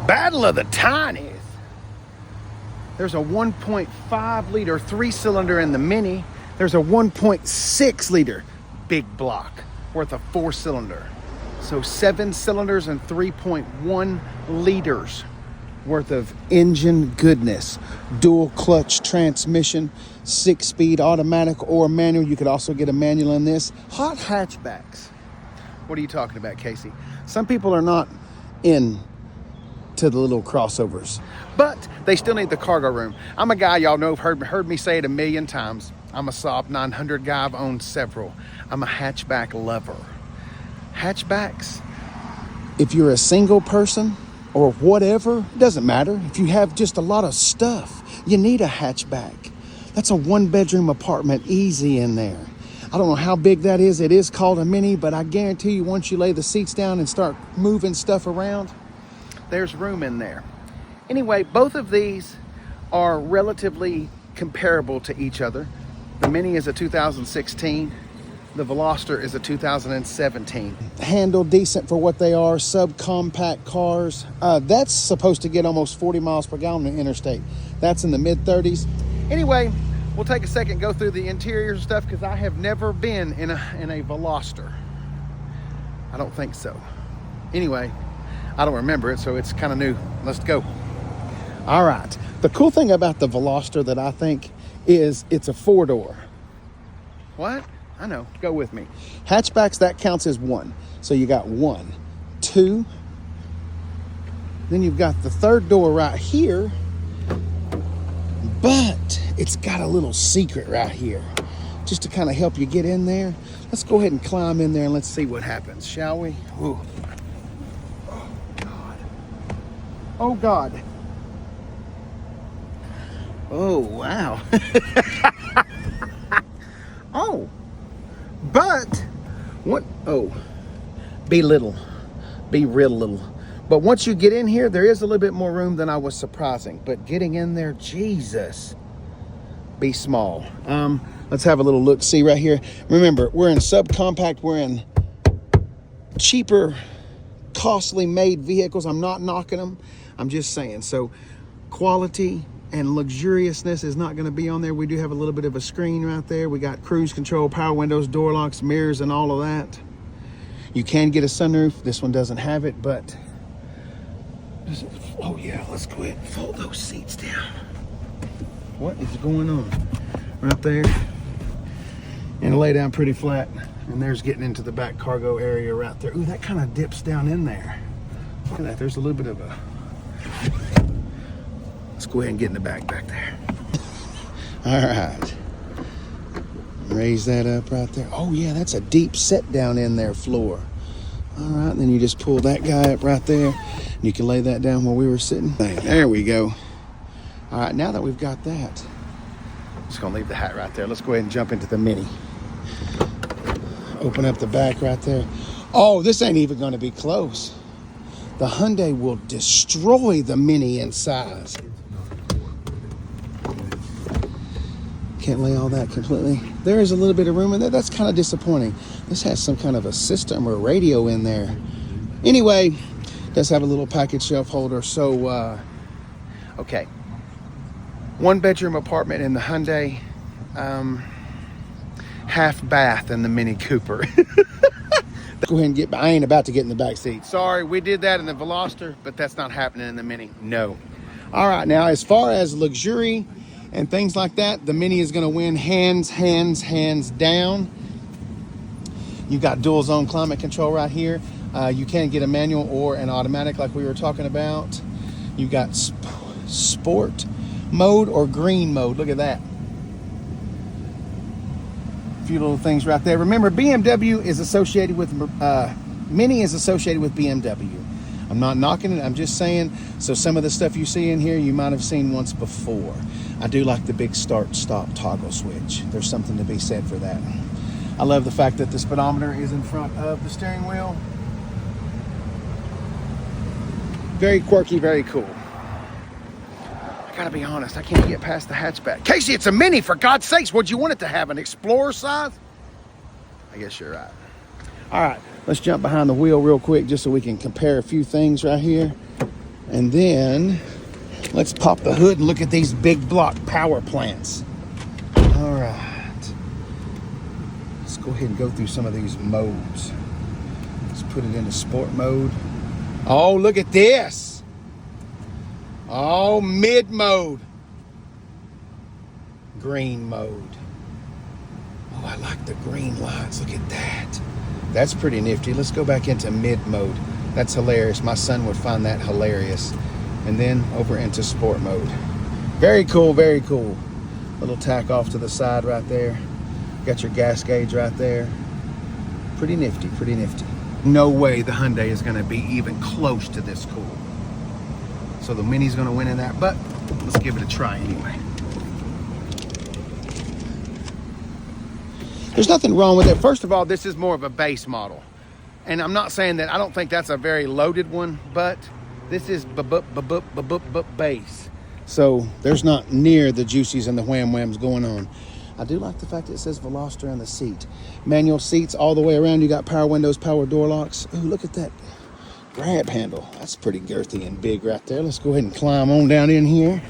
Battle of the Tinies. There's a 1.5 liter 3-cylinder in the Mini. There's a 1.6 liter big block worth a 4-cylinder. So 7 cylinders and 3.1 liters worth of engine goodness. Dual clutch transmission, 6-speed automatic or manual. You could also get a manual in this. Hot hatchbacks. What are you talking about, Casey? Some people are not in to the little crossovers, but they still need the cargo room. I'm a guy, y'all know, heard me say it a million times. I'm a Saab 900 guy. I've owned several. I'm a hatchback lover. Hatchbacks, if you're a single person or whatever, it doesn't matter. If you have just a lot of stuff, you need a hatchback. That's a 1-bedroom apartment easy in there. I don't know how big that is. It is called a Mini, but I guarantee you once you lay the seats down and start moving stuff around, there's room in there. Anyway, both of these are relatively comparable to each other. The Mini is a 2016. The Veloster is a 2017. Handle decent for what they are, subcompact cars. That's supposed to get almost 40 miles per gallon on the interstate. That's in the mid-30s. Anyway, we'll take a second, go through the interior and stuff, because I have never been in a Veloster. I don't think so. Anyway, I don't remember it, so it's kind of new. Let's go. All right. The cool thing about the Veloster that I think is it's a 4-door. What? I know. Go with me. Hatchbacks, that counts as 1. So you got 1, 2. Then you've got the 3rd door right here. But it's got a little secret right here, just to kind of help you get in there. Let's go ahead and climb in there and let's see what happens, shall we? Ooh. Oh, God. Oh, wow. Oh, but what? Oh, be little, be real little. But once you get in here, there is a little bit more room than I was surprising. But getting in there, Jesus, be small. Let's have a little look. See right here. Remember, we're in subcompact. We're in cheaper, costly made vehicles. I'm not knocking them. I'm just saying. So quality and luxuriousness is not going to be on there. We do have a little bit of a screen right there. We got cruise control, power windows, door locks, mirrors, and all of that. You can get a sunroof. This one doesn't have it, but oh yeah, let's go ahead and fold those seats down. What is going on right there? And lay down pretty flat. And there's getting into the back cargo area right there. Ooh, that kind of dips down in there. Look at that. There's a little bit of a... Let's go ahead and get in the back there. All right. Raise that up right there. Oh yeah, that's a deep set down in there floor. All right, then you just pull that guy up right there. And you can lay that down where we were sitting. There we go. All right, now that we've got that, I'm just gonna leave the hat right there. Let's go ahead and jump into the Mini. Open up the back right there. Oh, this ain't even gonna be close. The Hyundai will destroy the Mini in size. Can't lay all that completely. There is a little bit of room in there. That's kind of disappointing. This has some kind of a system or radio in there. Anyway, does have a little package shelf holder. So, okay. 1-bedroom apartment in the Hyundai. Half bath in the Mini Cooper. Go ahead and get, I ain't about to get in the back seat. Sorry, we did that in the Veloster, but that's not happening in the Mini. No. All right, now as far as luxury and things like that, the Mini is gonna win hands down. You got dual zone climate control right here. You can get a manual or an automatic like we were talking about. You got sport mode or green mode. Look at that. A few little things right there. Remember, BMW is associated with, Mini is associated with BMW. I'm not knocking it, I'm just saying, so some of the stuff you see in here, you might have seen once before. I do like the big start-stop toggle switch. There's something to be said for that. I love the fact that the speedometer is in front of the steering wheel. Very quirky, very cool. gotta be honest, I can't get past the hatchback. Casey, it's a Mini, for God's sakes. What'd you want it to have, an Explorer size? I guess you're right. All right, let's jump behind the wheel real quick just so we can compare a few things right here. And then let's pop the hood and look at these big block power plants. All right. Let's go ahead and go through some of these modes. Let's put it into sport mode. Oh, look at this. Oh, mid mode. Green mode. Oh, I like the green lines. Look at that. That's pretty nifty. Let's go back into mid mode. That's hilarious. My son would find that hilarious. And then over into sport mode. Very cool, very cool. Little tack off to the side right there. Got your gas gauge right there. Pretty nifty, pretty nifty. No way the Hyundai is gonna be even close to this cool. So the Mini's gonna win in that, but let's give it a try anyway. There's nothing wrong with it. First of all, this is more of a base model. And I'm not saying that I don't think that's a very loaded one, but this is base. So there's not near the juicies and the wham-whams going on. I do like the fact that it says Veloster on the seat. Manual seats all the way around. You got power windows, power door locks. Ooh, look at that grab handle. That's pretty girthy and big right there. Let's go ahead and climb on down in here.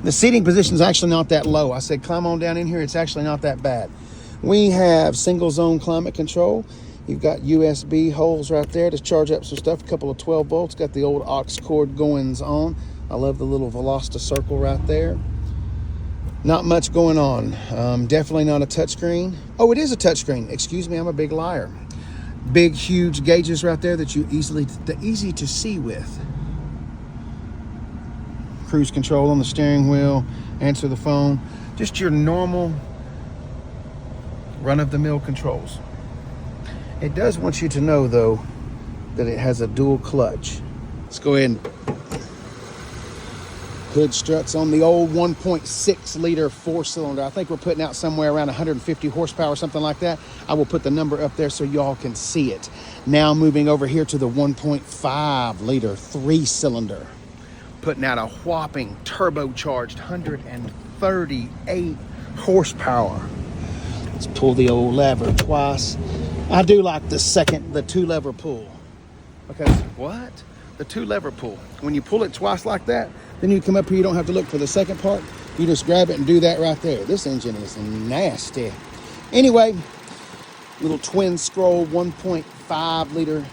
The seating position is actually not that low. I said climb on down in here. It's actually not that bad. We have single zone climate control. You've got USB holes right there to charge up some stuff. A couple of 12 volts. Got the old aux cord goings on. I love the little Veloster circle right there. Not much going on. Definitely not a touchscreen. Oh, it is a touchscreen. Excuse me, I'm a big liar. Big, huge gauges right there that you easy to see with. Cruise control on the steering wheel. Answer the phone. Just your normal run-of-the-mill controls. It does want you to know, though, that it has a dual clutch. Let's go ahead and hood struts on the old 1.6 liter 4-cylinder. I think we're putting out somewhere around 150 horsepower, something like that. I will put the number up there so y'all can see it. Now moving over here to the 1.5 liter 3-cylinder. Putting out a whopping turbocharged 138 horsepower. Let's pull the old lever twice. I do like the 2-lever pull. Because what? The 2-lever pull. When you pull it twice like that, then you come up here, you don't have to look for the second part. You just grab it and do that right there. This engine is nasty. Anyway, little twin scroll 1.5 liter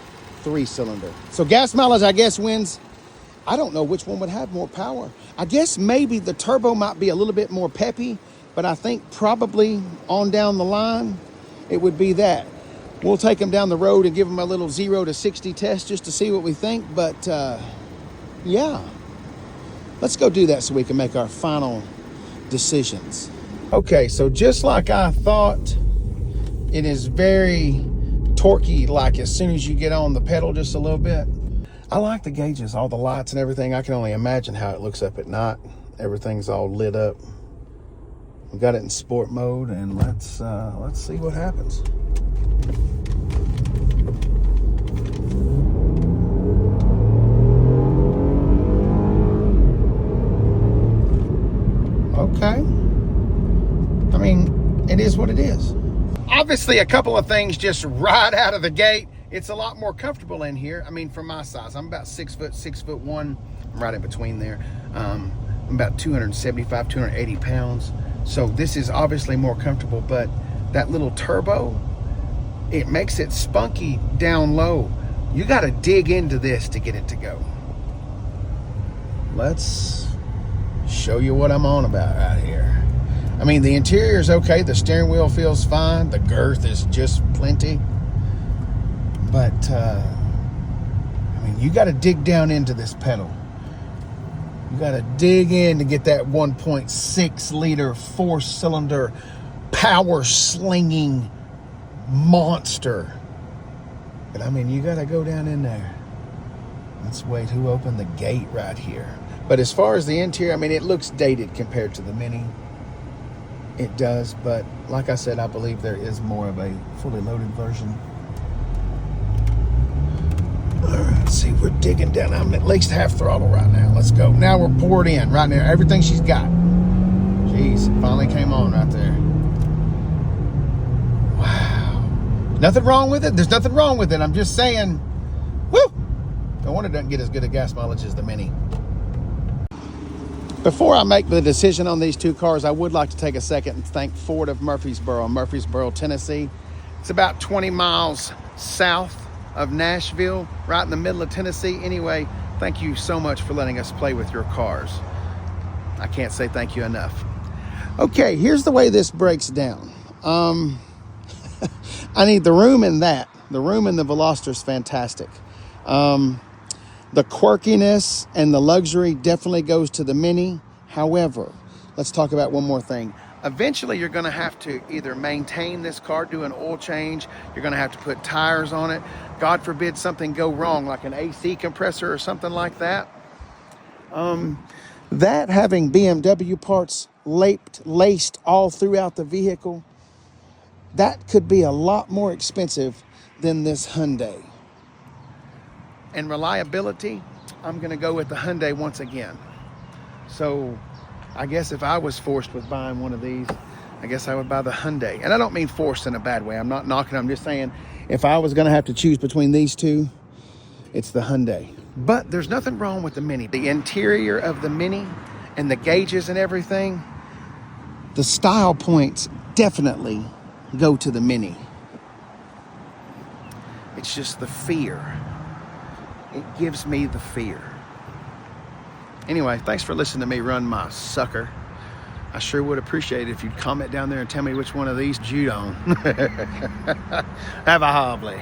3-cylinder. So gas mileage, I guess, wins. I don't know which one would have more power. I guess maybe the turbo might be a little bit more peppy, but I think probably on down the line, it would be that. We'll take them down the road and give them a little 0 to 60 test just to see what we think. But yeah, let's go do that so we can make our final decisions. Okay, so just like I thought, it is very torquey, like as soon as you get on the pedal just a little bit. I like the gauges, all the lights and everything. I can only imagine how it looks up at night. Everything's all lit up. We got it in sport mode, and let's see what happens. Okay. I mean, it is what it is. Obviously, a couple of things just right out of the gate. It's a lot more comfortable in here. I mean, for my size, I'm about 6'1". I'm right in between there. I'm about 275, 280 pounds. So this is obviously more comfortable, but that little turbo, it makes it spunky down low. You got to dig into this to get it to go. Let's show you what I'm on about right here. I mean, the interior is okay. The steering wheel feels fine. The girth is just plenty. But, I mean, you got to dig down into this pedal. You got to dig in to get that 1.6 liter 4-cylinder power slinging monster. But I mean, you got to go down in there. Let's wait. Who opened the gate right here? But as far as the interior, I mean, it looks dated compared to the Mini. It does, but like I said, I believe there is more of a fully loaded version. All right. Let's see, we're digging down. I'm at least half throttle right now. Let's go. Now we're poured in right now. Everything she's got. Jeez, it finally came on right there. Wow. Nothing wrong with it. There's nothing wrong with it. I'm just saying, woo! No wonder it doesn't get as good a gas mileage as the Mini. Before I make the decision on these two cars, I would like to take a second and thank Ford of Murfreesboro, Tennessee. It's about 20 miles south of Nashville, right in the middle of Tennessee. Anyway, thank you so much for letting us play with your cars. I can't say thank you enough. Okay, here's the way this breaks down. I need the room in that. The room in the Veloster is fantastic. The quirkiness and the luxury definitely goes to the Mini. However, let's talk about one more thing. Eventually, you're going to have to either maintain this car, do an oil change. You're going to have to put tires on it. God forbid something go wrong, like an AC compressor or something like that. That having BMW parts laced all throughout the vehicle, that could be a lot more expensive than this Hyundai. And reliability, I'm going to go with the Hyundai once again. So I guess if I was forced with buying one of these, I guess I would buy the Hyundai. And I don't mean forced in a bad way. I'm not knocking. I'm just saying if I was going to have to choose between these two, it's the Hyundai. But there's nothing wrong with the Mini. The interior of the Mini and the gauges and everything, the style points definitely go to the Mini. It's just the fear. It gives me the fear. Anyway, thanks for listening to me run my sucker. I sure would appreciate it if you'd comment down there and tell me which one of these you'd own. Have a hobbly.